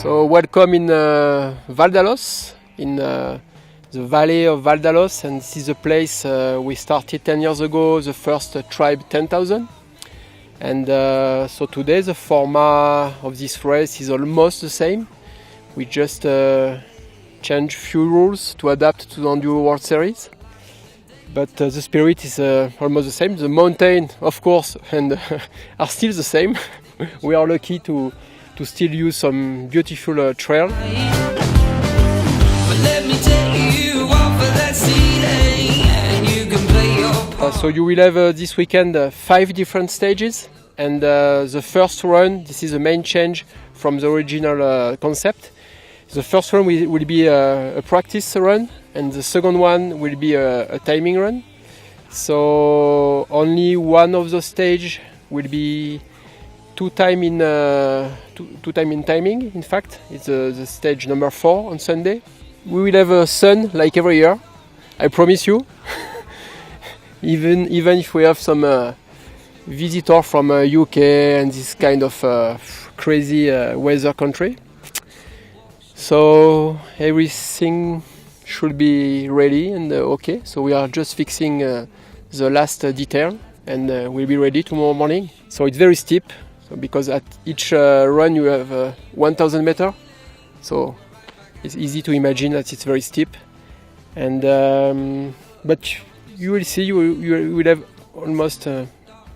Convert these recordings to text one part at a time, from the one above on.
So welcome in Val d'Alos, in the valley of Val d'Alos, and this is a place we started 10 years ago, the first Tribe 10,000. And so today the format of this race is almost the same. We just change few rules to adapt to the Enduro World Series. But the spirit is almost the same. The mountain, of course, and are still the same. We are lucky to still use some beautiful trail. So you will have this weekend 5 different stages, and the first run, this is the main change from the original concept. The first run will be a practice run, and the second one will be a timing run. So only one of the stage will be two time in timing. In fact, it's the stage number 4 on Sunday. We will have a sun like every year, I promise you. even if we have some visitor from UK and this kind of crazy weather country. So everything should be ready and okay. So we are just fixing the last detail, and we'll be ready tomorrow morning. So it's very steep. So because at each run you have 1,000 meters, so it's easy to imagine that it's very steep. And but you will see, you will have almost a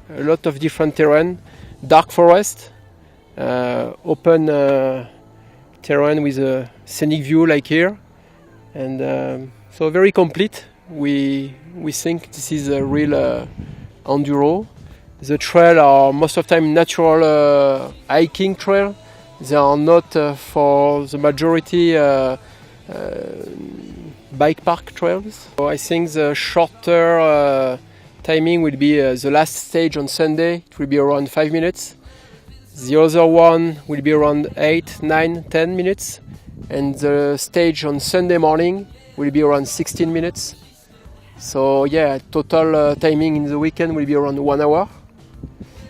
lot of different terrain, dark forest, open terrain with a scenic view like here, and so very complete. We think this is a real enduro. The trail are most of the time natural hiking trail. They are not for the majority bike park trails. So I think the shorter timing will be the last stage on Sunday. It will be around 5 minutes. The other one will be around 8, 9, 10 minutes. And the stage on Sunday morning will be around 16 minutes. So yeah, total timing in the weekend will be around 1 hour,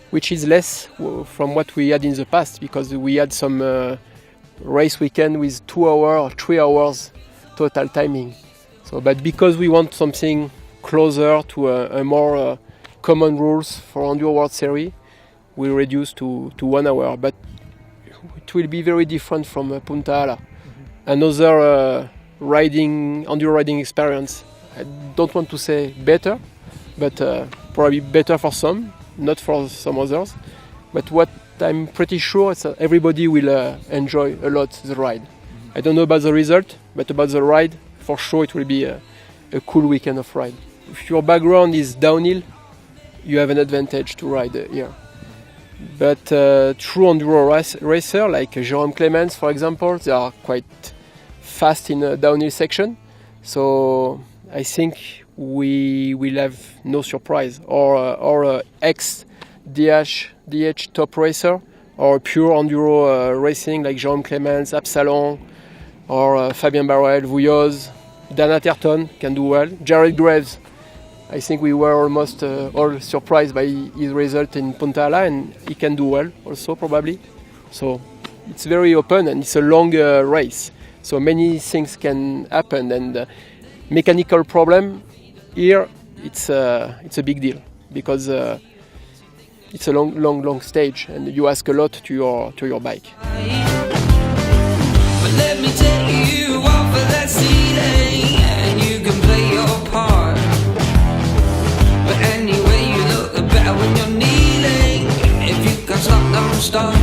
which is less from what we had in the past, because we had some race weekend with 2 hours or 3 hours total timing. So, but because we want something closer to a more common rules for Enduro World Series, we reduce to 1 hour. But it will be very different from Punta Ala. Another enduro riding experience. I don't want to say better, but probably better for some, not for some others. But what I'm pretty sure is that everybody will enjoy a lot the ride. I don't know about the result, but about the ride, for sure it will be a cool weekend of ride. If your background is downhill, you have an advantage to ride here. But true enduro racer like Jérôme Clemens, for example, they are quite fast in a downhill section. So I think we will have no surprise. Or ex-DH top racer, or pure enduro racing like Jérôme Clemens, Absalon, or Fabien Barrel, Vouilloz, Dan Atherton can do well. Jared Graves, I think we were almost all surprised by his result in Punta Ala, and he can do well also probably. So it's very open and it's a long race. So many things can happen, and mechanical problem here, it's a big deal, because it's a long stage, and you ask a lot to your bike. But let me take you off of that ceiling, and you can play your part. But anyway, you look better when you're kneeling. If you can stop, don't stop.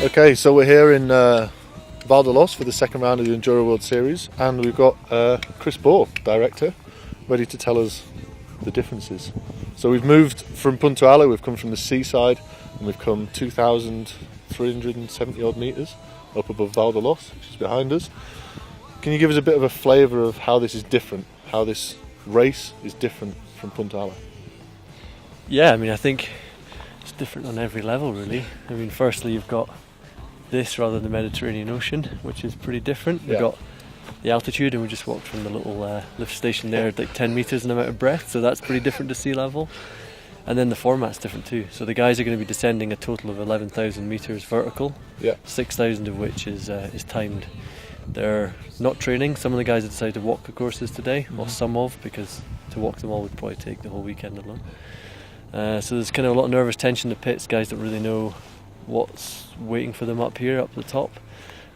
Okay, so we're here in Val d'Alos for the second round of the Enduro World Series, and we've got Chris Bohr, director, ready to tell us the differences. So we've moved from Punta Ala, we've come from the seaside, and we've come 2,370 odd metres up above Val d'Alos, which is behind us. Can you give us a bit of a flavour of how this is different, how this race is different from Punta Ala? Yeah, I mean, I think it's different on every level, really. I mean, firstly, you've got this rather than the Mediterranean Ocean, which is pretty different. We've got the altitude, and we just walked from the little lift station there, like 10 metres and I'm out of breath, so that's pretty different to sea level. And then the format's different too. So the guys are going to be descending a total of 11,000 metres vertical, 6,000 of which is timed. They're not training. Some of the guys have decided to walk the courses today, or some of, because to walk them all would probably take the whole weekend alone. So there's kind of a lot of nervous tension in the pits. Guys don't really know what's waiting for them up here, up the top.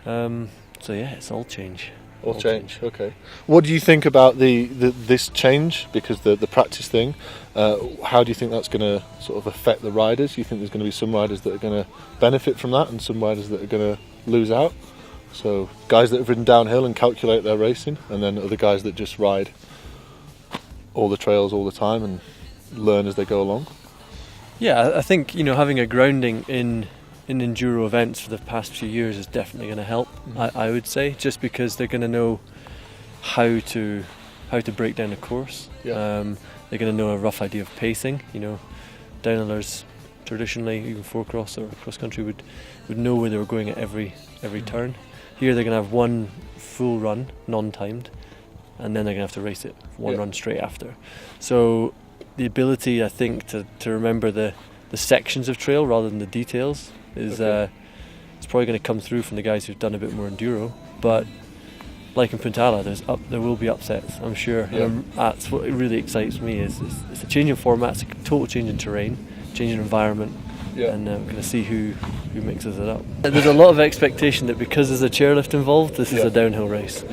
So yeah, it's all change. All change. Okay. What do you think about this change? Because the practice thing, how do you think that's going to sort of affect the riders? Do you think there's going to be some riders that are going to benefit from that, and some riders that are going to lose out? So guys that have ridden downhill and calculate their racing, and then other guys that just ride all the trails all the time and learn as they go along. Yeah, I think having a grounding in enduro events for the past few years is definitely going to help. I would say, just because they're going to know how to break down a course. They're going to know a rough idea of pacing. Downhillers traditionally, even 4-cross or cross country, would know where they were going at every turn. Here they're going to have one full run, non-timed, and then they're going to have to race it one run straight after. So the ability, I think, to remember the sections of trail rather than the details is it's probably going to come through from the guys who've done a bit more enduro. But like in Punta Ala, there will be upsets, I'm sure. That's what really excites me. Is it's a change in format, it's a total change in terrain, change in environment, and we're going to see who mixes it up. There's a lot of expectation that because there's a chairlift involved, this is a downhill race.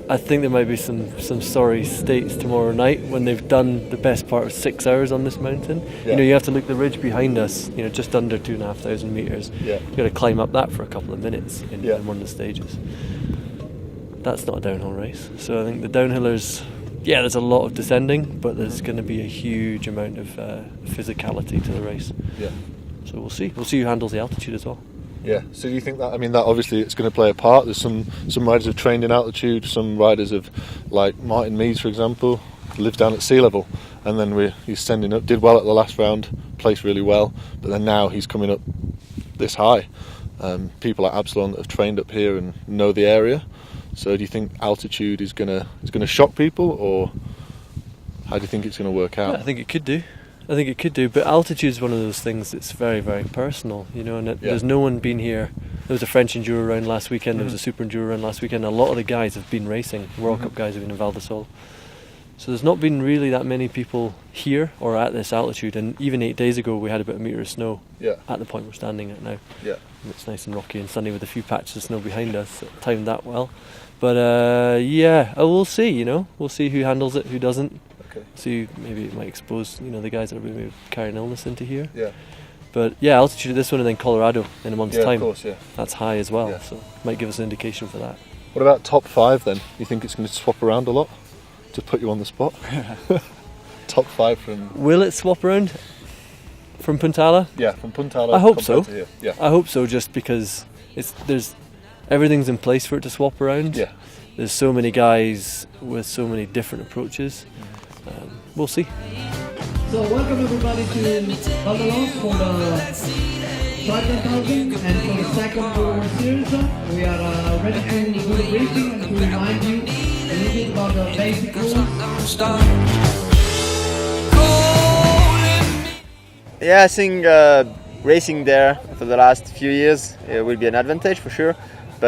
I think there might be some sorry states tomorrow night when they've done the best part of 6 hours on this mountain. You have to look at the ridge behind us, just under 2,500 metres. You've got to climb up that for a couple of minutes in one of the stages. That's not a downhill race. So I think the downhillers, there's a lot of descending, but there's going to be a huge amount of physicality to the race. So we'll see. We'll see who handles the altitude as well. So do you think that, that obviously it's going to play a part? There's some riders have trained in altitude, some riders have, like Martin Mees for example, lived down at sea level, and then he's sending up, did well at the last round, placed really well, but then now he's coming up this high. People like Absalon that have trained up here and know the area. So do you think altitude is going to shock people, or how do you think it's going to work out? I think it could do. But altitude is one of those things that's very, very personal, and there's no one been here. There was a French Enduro round last weekend, there was a Super Enduro round last weekend. A lot of the guys have been racing, World Cup guys have been in Val d'Isole. So there's not been really that many people here or at this altitude, and even 8 days ago we had about a metre of snow at the point we're standing at now. It's nice and rocky and sunny with a few patches of snow behind us. It timed that well. But we'll see, we'll see who handles it, who doesn't. See, maybe it might expose the guys that are maybe carrying illness into here. But altitude at this one, and then Colorado in a month's time. Of course, that's high as well, so might give us an indication for that. What about top 5 then? You think it's going to swap around a lot to put you on the spot? Top 5 from... Will it swap around from Punta Ala? From Punta Ala. I hope so. To here. I hope so, just because everything's in place for it to swap around. There's so many guys with so many different approaches. We'll see. So welcome everybody to Val d'Isole for the Striker 1000 and for the second Enduro World Series. We are ready to do the briefing and to remind you a little bit about the basic rules. I think racing there for the last few years will be an advantage for sure.